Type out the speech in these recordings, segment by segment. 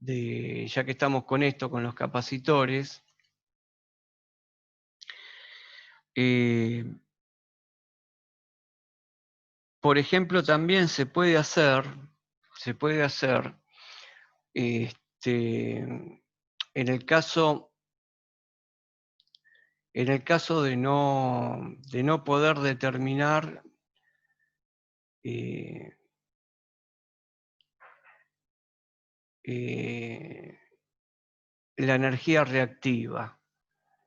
ya que estamos con esto, con los capacitores, por ejemplo, también se puede hacer, en el caso de no poder determinar la energía reactiva.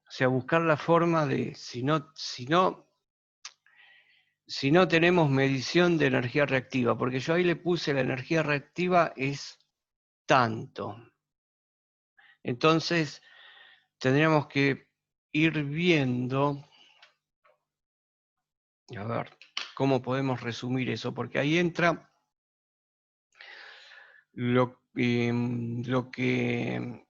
O sea, buscar la forma de, si no tenemos medición de energía reactiva, porque yo ahí le puse la energía reactiva es tanto. Entonces, tendríamos que ir viendo, a ver, cómo podemos resumir eso, porque ahí entra lo que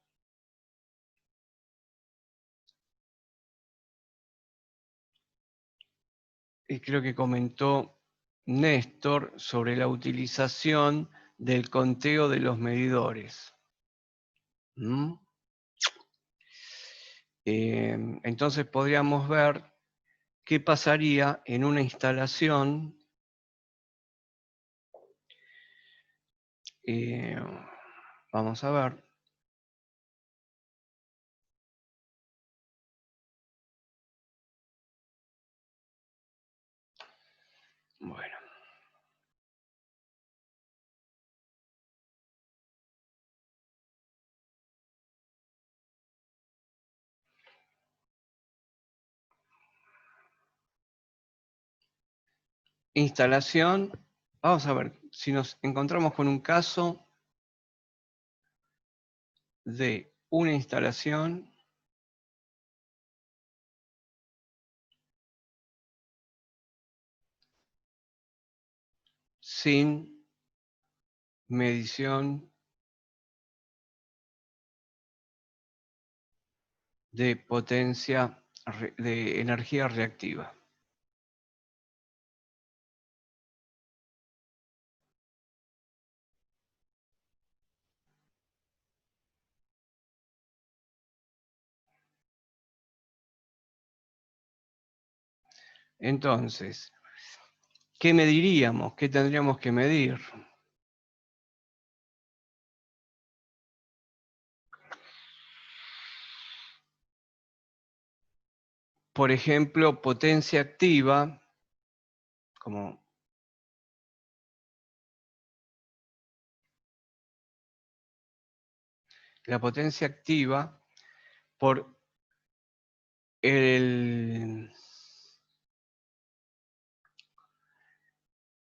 creo que comentó Néstor sobre la utilización del conteo de los medidores. Entonces podríamos ver qué pasaría en una instalación vamos a ver. Bueno. Instalación. Vamos a ver si nos encontramos con un caso de una instalación sin medición de potencia de energía reactiva. Entonces, ¿qué mediríamos? ¿Qué tendríamos que medir? Por ejemplo, potencia activa, como la potencia activa por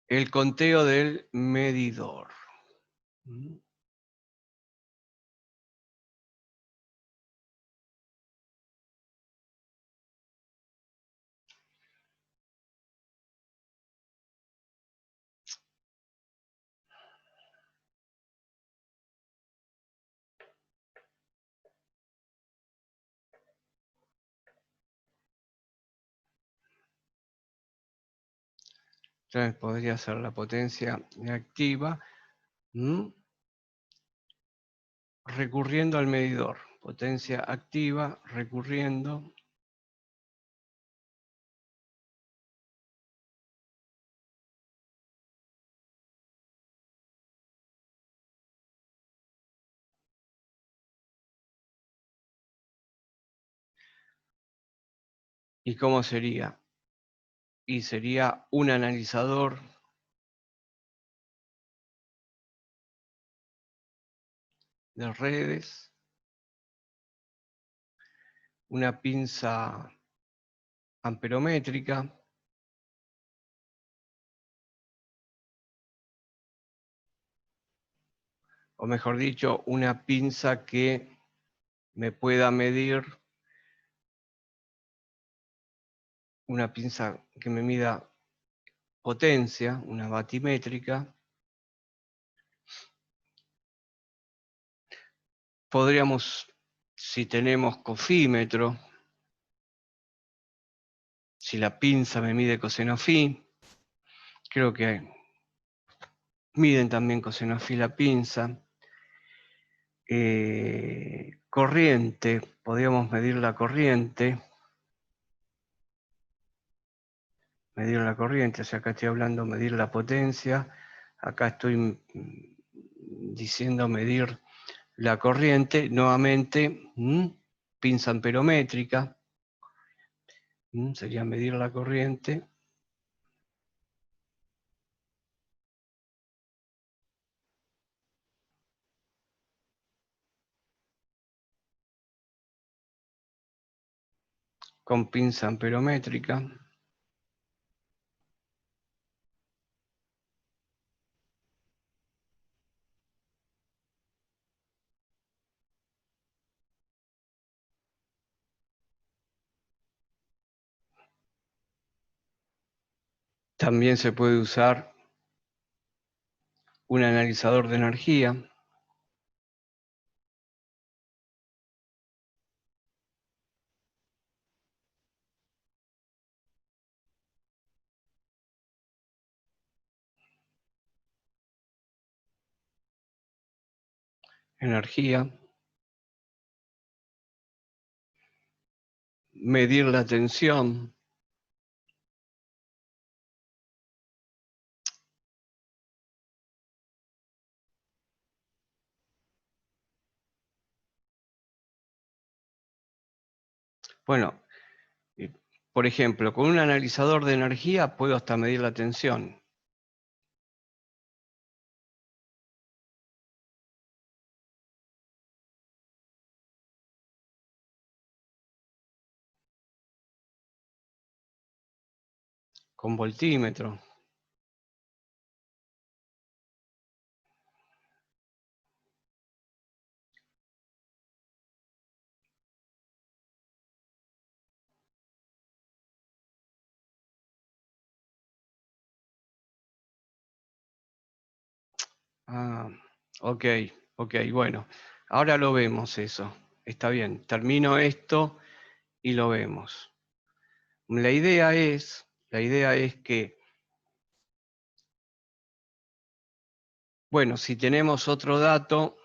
el conteo del medidor. Entonces podría ser la potencia activa recurriendo al medidor. Potencia activa recurriendo ¿y cómo sería? Y sería un analizador de redes, una pinza amperométrica, o mejor dicho, una pinza que me pueda medir, una pinza que me mida potencia, una batimétrica. Podríamos, si tenemos cofímetro, si la pinza me mide coseno phi, creo que miden también coseno phi la pinza. corriente, podríamos medir la corriente. Medir la corriente, o sea, acá estoy hablando medir la potencia, acá estoy diciendo medir la corriente, nuevamente, pinza amperométrica, sería medir la corriente. Con pinza amperométrica. También se puede usar un analizador de energía. Medir la tensión. Bueno, por ejemplo, con un analizador de energía puedo hasta medir la tensión. Con voltímetro. Ah, ok, bueno. Ahora lo vemos eso. Está bien, termino esto y lo vemos. La idea es que, bueno, si tenemos otro dato,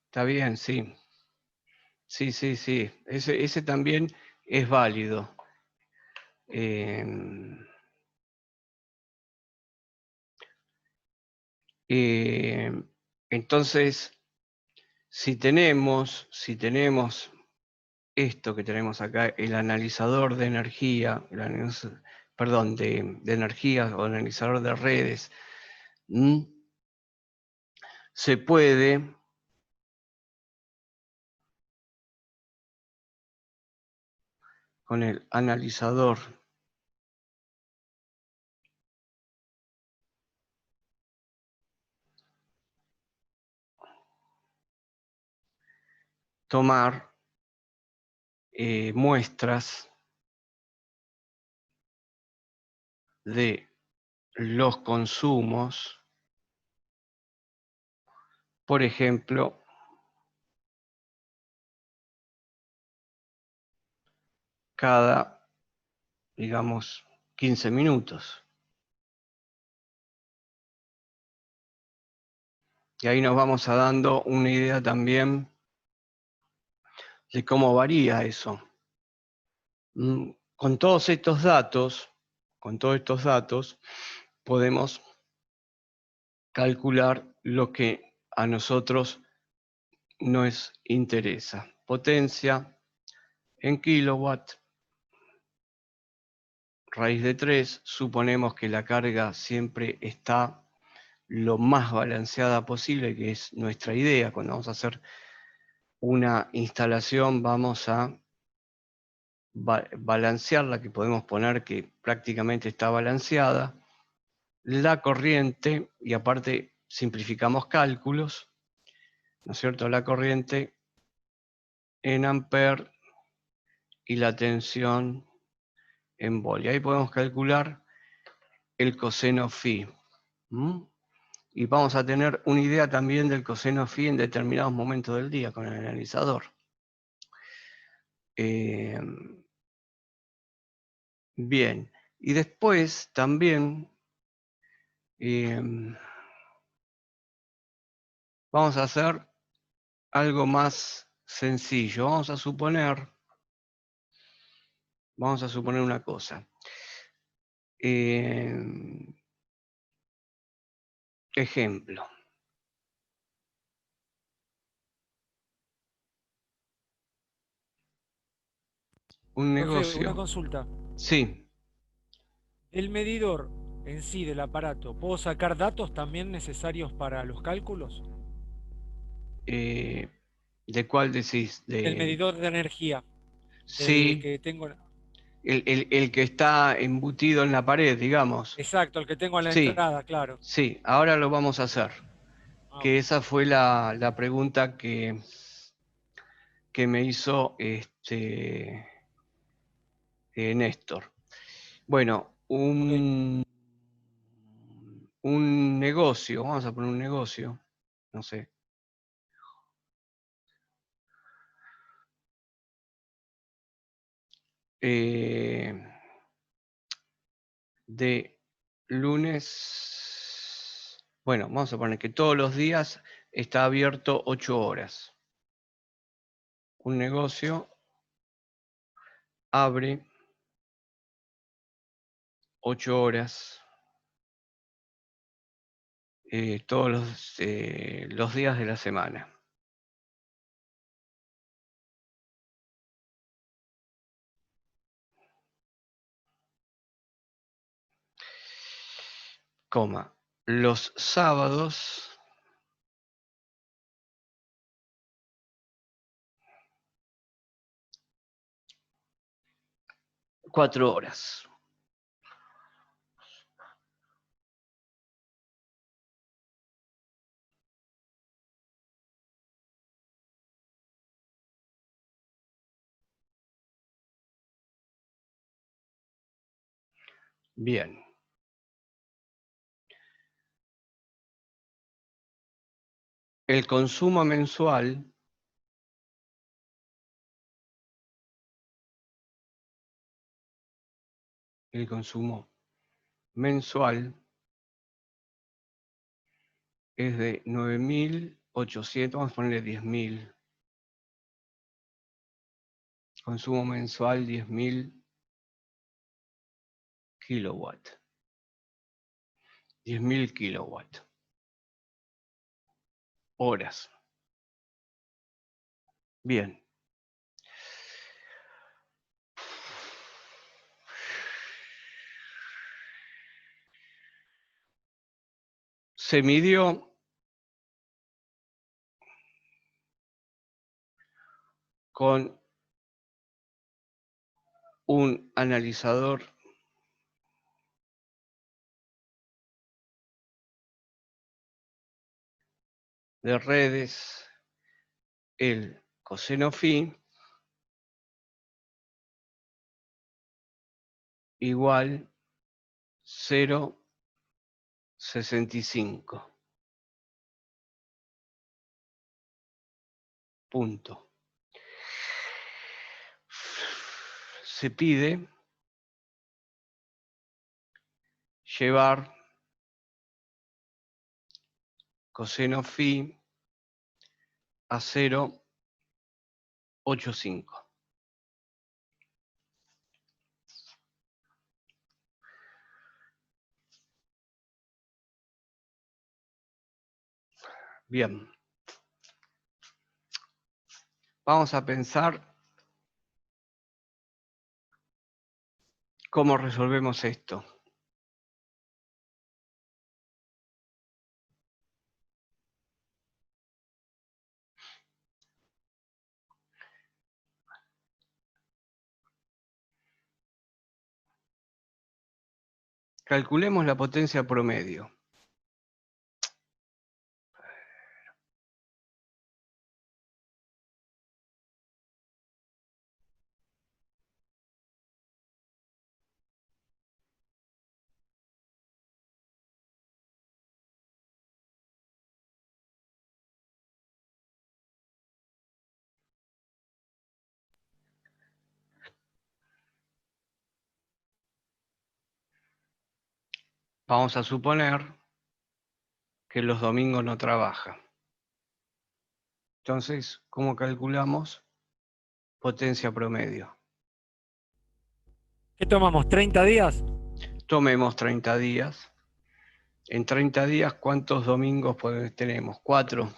está bien, sí. Sí. Ese también es válido. Entonces, si tenemos esto que tenemos acá, el analizador de energía, perdón, de energía o analizador de redes, se puede con el analizador tomar muestras de los consumos, por ejemplo, cada, digamos, 15 minutos. Y ahí nos vamos a dando una idea también de cómo varía eso. Con todos estos datos, podemos calcular lo que a nosotros nos interesa. Potencia en kilowatt, raíz de 3, suponemos que la carga siempre está lo más balanceada posible, que es nuestra idea. Cuando vamos a hacer una instalación vamos a balancearla, que podemos poner que prácticamente está balanceada, la corriente, y aparte simplificamos cálculos, ¿no es cierto? La corriente en amper y la tensión en volt. Y ahí podemos calcular el coseno phi. Y vamos a tener una idea también del coseno phi en determinados momentos del día con el analizador. Eh, bien, y después también vamos a hacer algo más sencillo. Vamos a suponer una cosa. Ejemplo. Un Profe, una negocio. consulta. Sí, Del medidor en sí, del aparato, ¿puedo sacar datos también necesarios para los cálculos? eh, ¿de cuál decís? Del medidor de energía, del Sí, que tengo. el que está embutido en la pared, digamos. Exacto, el que tengo a la Sí, entrada, claro. sí, ahora lo vamos a hacer. Ah, Que ok. esa fue la pregunta que me hizo Néstor. Bueno, Ok. un negocio, vamos a poner un negocio, no sé, eh, de lunes, bueno, vamos a poner que todos los días está abierto 8 horas. Un negocio abre 8 horas todos los días de la semana, coma, los sábados 4 horas. Bien. El consumo mensual, el consumo mensual es de 9.800, vamos a ponerle 10.000. Consumo mensual 10.000 kilowatt. 10.000 kilowatt. Horas. Bien. Se midió con un analizador de redes el coseno phi igual 0,65. Punto. Se pide llevar coseno phi a 0,85. Bien. Vamos a pensar cómo resolvemos esto. Calculemos la potencia promedio. Vamos a suponer que los domingos no trabaja. Entonces, ¿cómo calculamos potencia promedio? ¿Qué tomamos? ¿30 días? Tomemos 30 días. En 30 días, ¿cuántos domingos tenemos? 4.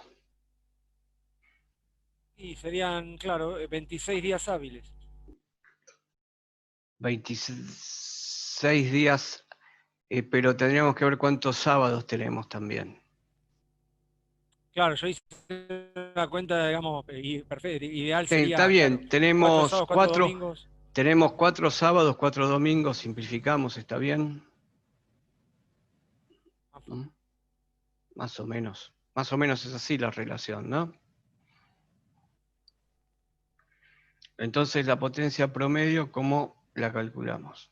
Y serían, claro, 26 días hábiles. 26 días, pero tendríamos que ver cuántos sábados tenemos también. Claro, yo hice una cuenta, digamos, ideal Está sería, claro, bien, 4 tenemos sábados, 4 4, domingos. tenemos 4 sábados, 4 domingos, simplificamos, ¿está bien? ¿Mm? Más o menos es así la relación, ¿no? Entonces la potencia promedio, ¿cómo la calculamos?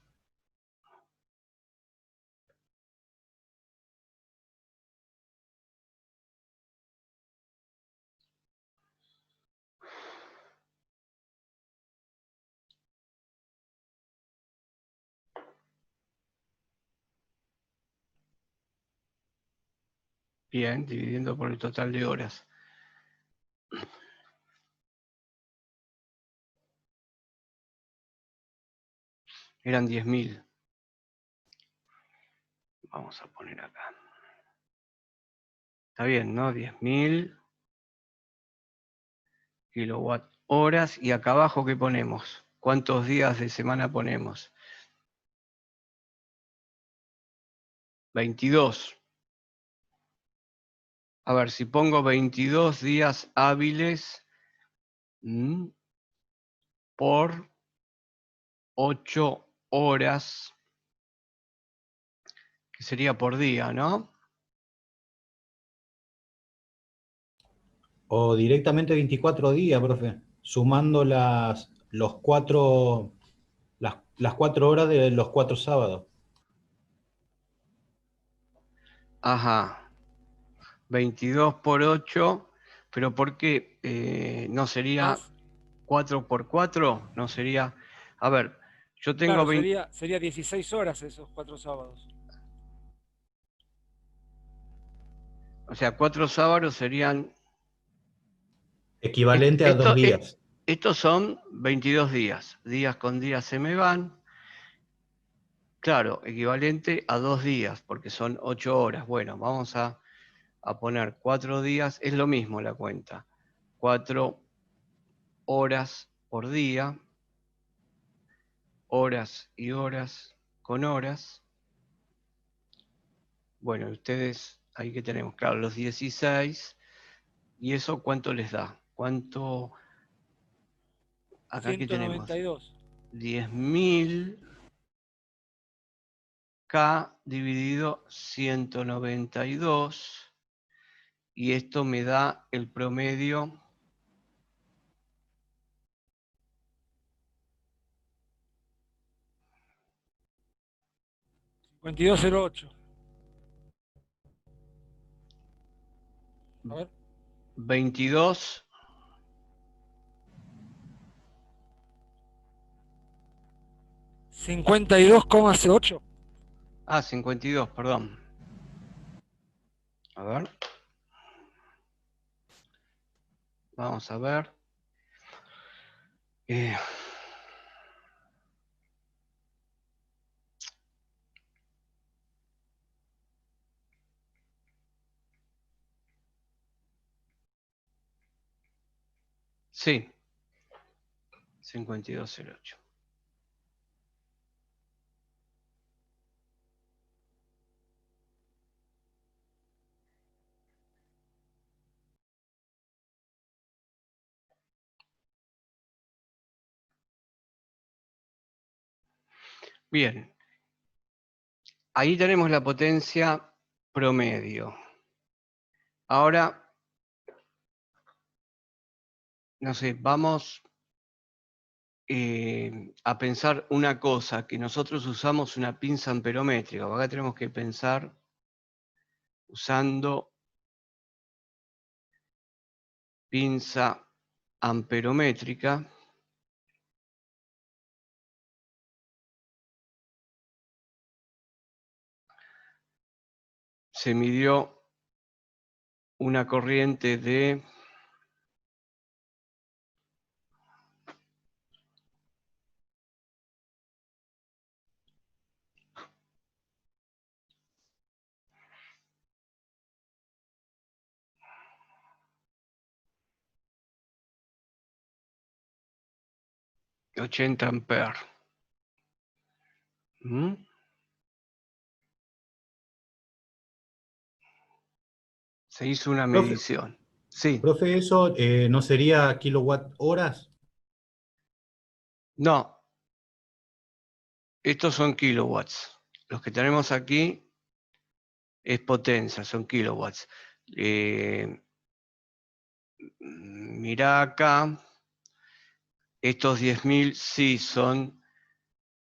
Bien, dividiendo por el total de horas. Eran 10.000. Vamos a poner acá. Está bien, ¿no? 10.000 kilowatt horas. Y acá abajo, ¿qué ponemos? ¿Cuántos días de semana ponemos? 22. A ver, si pongo 22 días hábiles por 8 horas, que sería por día, ¿no? O directamente 24 días, profe, sumando las 4 horas de los 4 sábados. Ajá. 22 por 8, pero ¿por qué no sería Más, 4 por 4? No sería... A ver, yo tengo claro, 20... sería 16 horas esos 4 sábados. O sea, 4 sábados serían... Equivalente a 2 días. Estos son 22 días. Días con días se me van. Claro, equivalente a 2 días, porque son 8 horas. Bueno, vamos a poner 4 días. Es lo mismo la cuenta. 4 horas por día. Horas y horas con horas. Bueno, ustedes, ahí que tenemos, claro, los 16. ¿Y eso cuánto les da? ¿Cuánto? Acá que tenemos 192. 10.000 K dividido 192. Y esto me da el promedio 5208. A ver. 22. 52,8. 52, perdón. A ver. Vamos a ver. Sí, 5208. Bien, ahí tenemos la potencia promedio. Ahora, no sé, vamos a pensar una cosa, que nosotros usamos una pinza amperométrica. Acá tenemos que pensar usando pinza amperométrica. se midió una corriente de 80 amperes. Se hizo una medición. Sí. Profe, ¿eso no sería kilowatt horas? No. Estos son kilowatts. Los que tenemos aquí es potencia, son kilowatts. Mirá acá. Estos 10.000 sí son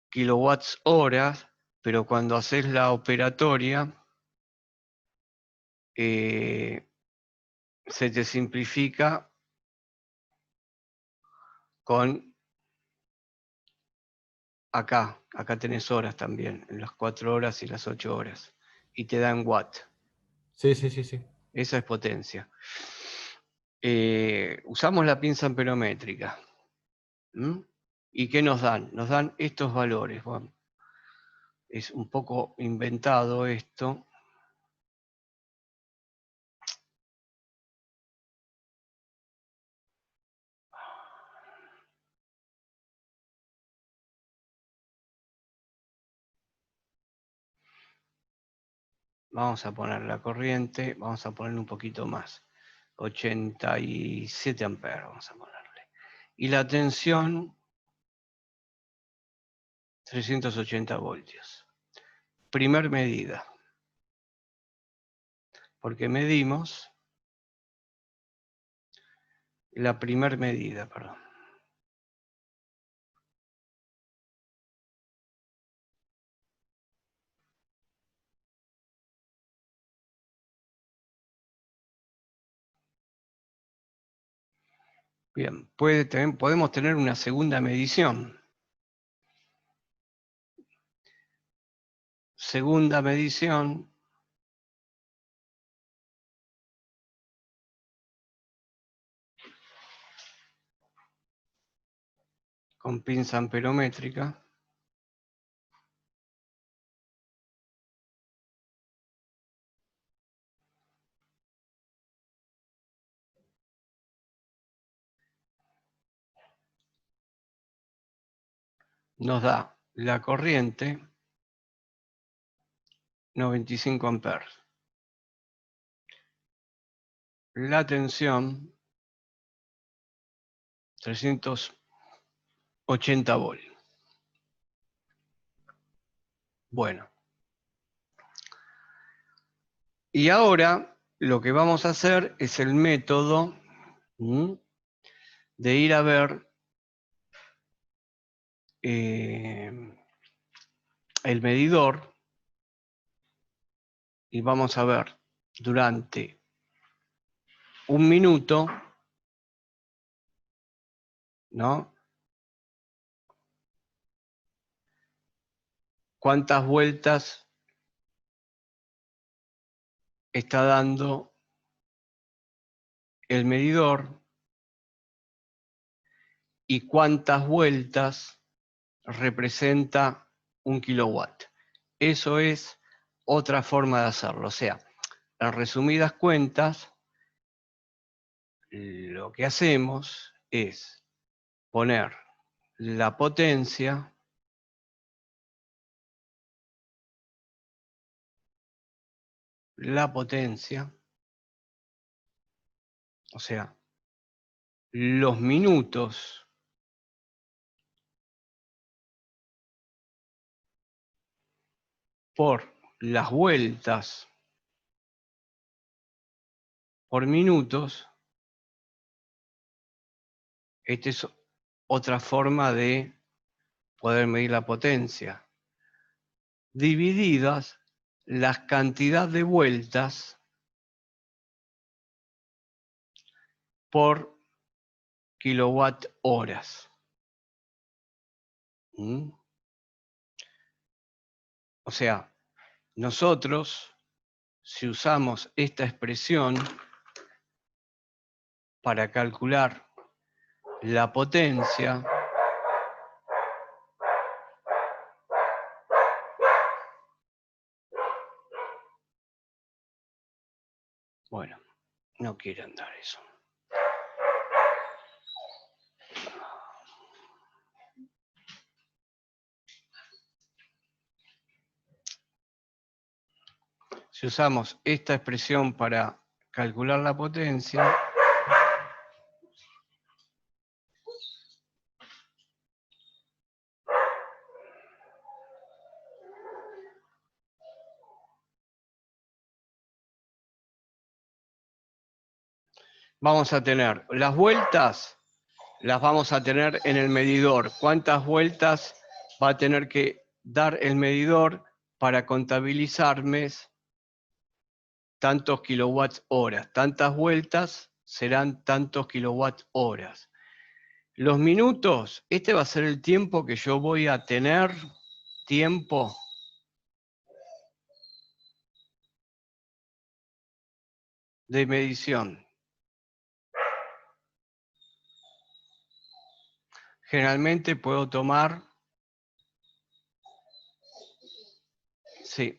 kilowatts horas, pero cuando haces la operatoria, se te simplifica con acá tenés horas también, en las 4 horas y las 8 horas, y te dan watt. Sí. Esa es potencia. Usamos la pinza amperométrica. ¿Y qué nos dan? Nos dan estos valores. Bueno, es un poco inventado esto. Vamos a poner la corriente, vamos a poner un poquito más. 87 amperes vamos a ponerle. Y la tensión, 380 voltios. Primer medida. Porque medimos la primer medida, perdón. Bien, podemos tener una segunda medición. Segunda medición. Con pinza amperométrica. Nos da la corriente 95 amperes. La tensión 380 voltios. Bueno. Y ahora lo que vamos a hacer es el método de ir a ver el medidor y vamos a ver durante un minuto, ¿no? ¿Cuántas vueltas está dando el medidor y cuántas vueltas representa un kilowatt? Eso es otra forma de hacerlo. O sea, en resumidas cuentas, lo que hacemos es poner la potencia o sea, los minutos por las vueltas por minutos. Esta es otra forma de poder medir la potencia. Divididas las cantidades de vueltas por kilowatt horas. O sea, nosotros si usamos esta expresión para calcular la potencia, bueno, no quiere andar eso. Si usamos esta expresión para calcular la potencia, vamos a tener las vueltas, las vamos a tener en el medidor. ¿Cuántas vueltas va a tener que dar el medidor para contabilizarme tantos kilowatts horas? Tantas vueltas serán tantos kilowatts horas. Los minutos, este va a ser el tiempo que yo voy a tener, tiempo de medición. Generalmente puedo tomar, sí,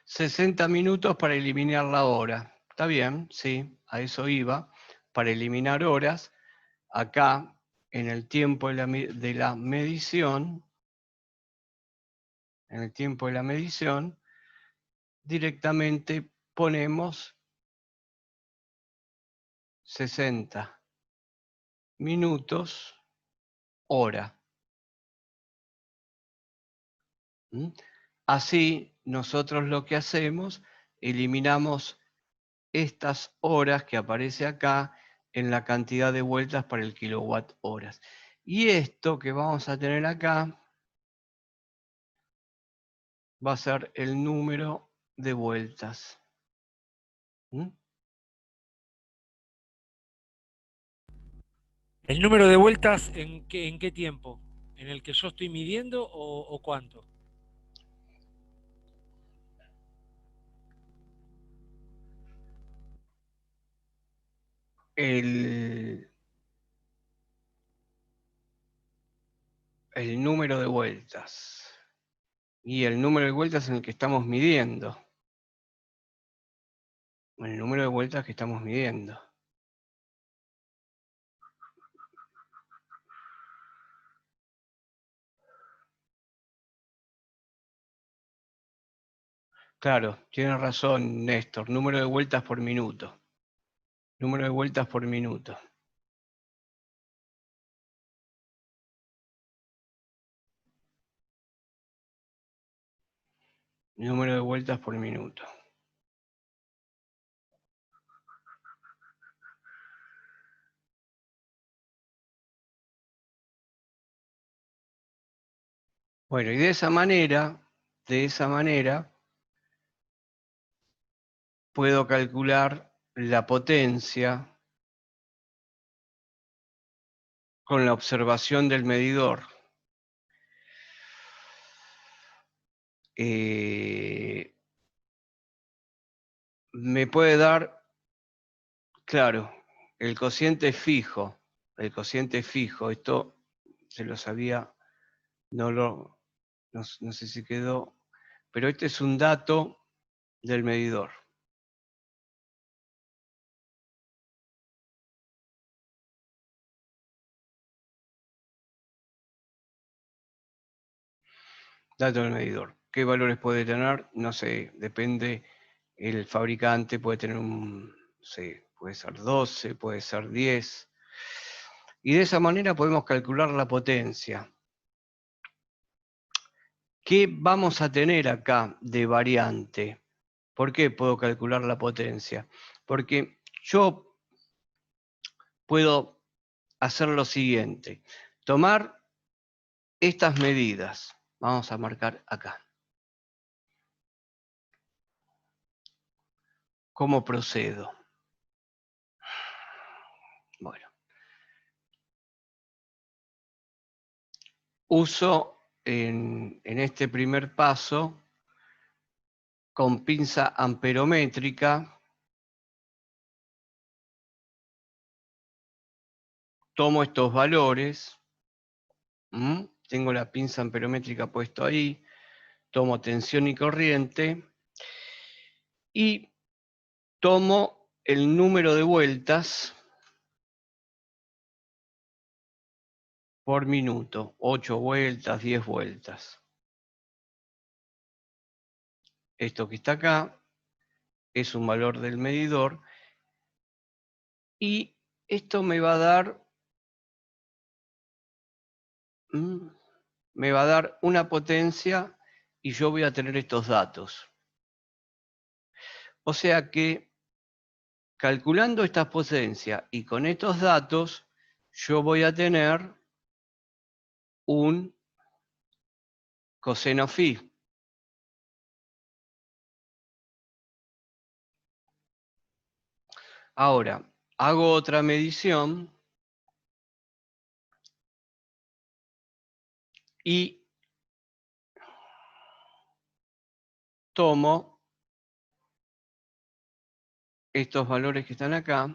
60 minutos para eliminar la hora. Está bien, sí, a eso iba. Para eliminar horas, acá en el tiempo de la medición, directamente ponemos 60 minutos hora. ¿Mm? Así, nosotros lo que hacemos, eliminamos estas horas que aparece acá en la cantidad de vueltas para el kilowatt horas. Y esto que vamos a tener acá va a ser el número de vueltas. ¿Mm? ¿El número de vueltas en qué tiempo? ¿En el que yo estoy midiendo o cuánto? El número de vueltas. Y el número de vueltas en el que estamos midiendo. El número de vueltas que estamos midiendo. Claro, tiene razón Néstor, número de vueltas por minuto. Número de vueltas por minuto. Número de vueltas por minuto. Bueno, y de esa manera, puedo calcular la potencia con la observación del medidor. Me puede dar, claro, el cociente fijo. El cociente fijo, esto se lo sabía, no sé si quedó, pero este es un dato del medidor. Dato del medidor. ¿Qué valores puede tener? No sé, depende. El fabricante puede tener un, no sé, puede ser 12, puede ser 10. Y de esa manera podemos calcular la potencia. ¿Qué vamos a tener acá de variante? ¿Por qué puedo calcular la potencia? Porque yo puedo hacer lo siguiente. Tomar estas medidas. Vamos a marcar acá. ¿Cómo procedo? Bueno. uso en este primer paso, con pinza amperométrica, tomo estos valores, tengo la pinza amperométrica puesto ahí, tomo tensión y corriente, y tomo el número de vueltas por minuto, 8 vueltas, 10 vueltas. Esto que está acá es un valor del medidor, y esto me va a dar una potencia, y yo voy a tener estos datos. O sea que, calculando estas potencias y con estos datos, yo voy a tener un coseno phi. Ahora, hago otra medición y tomo estos valores que están acá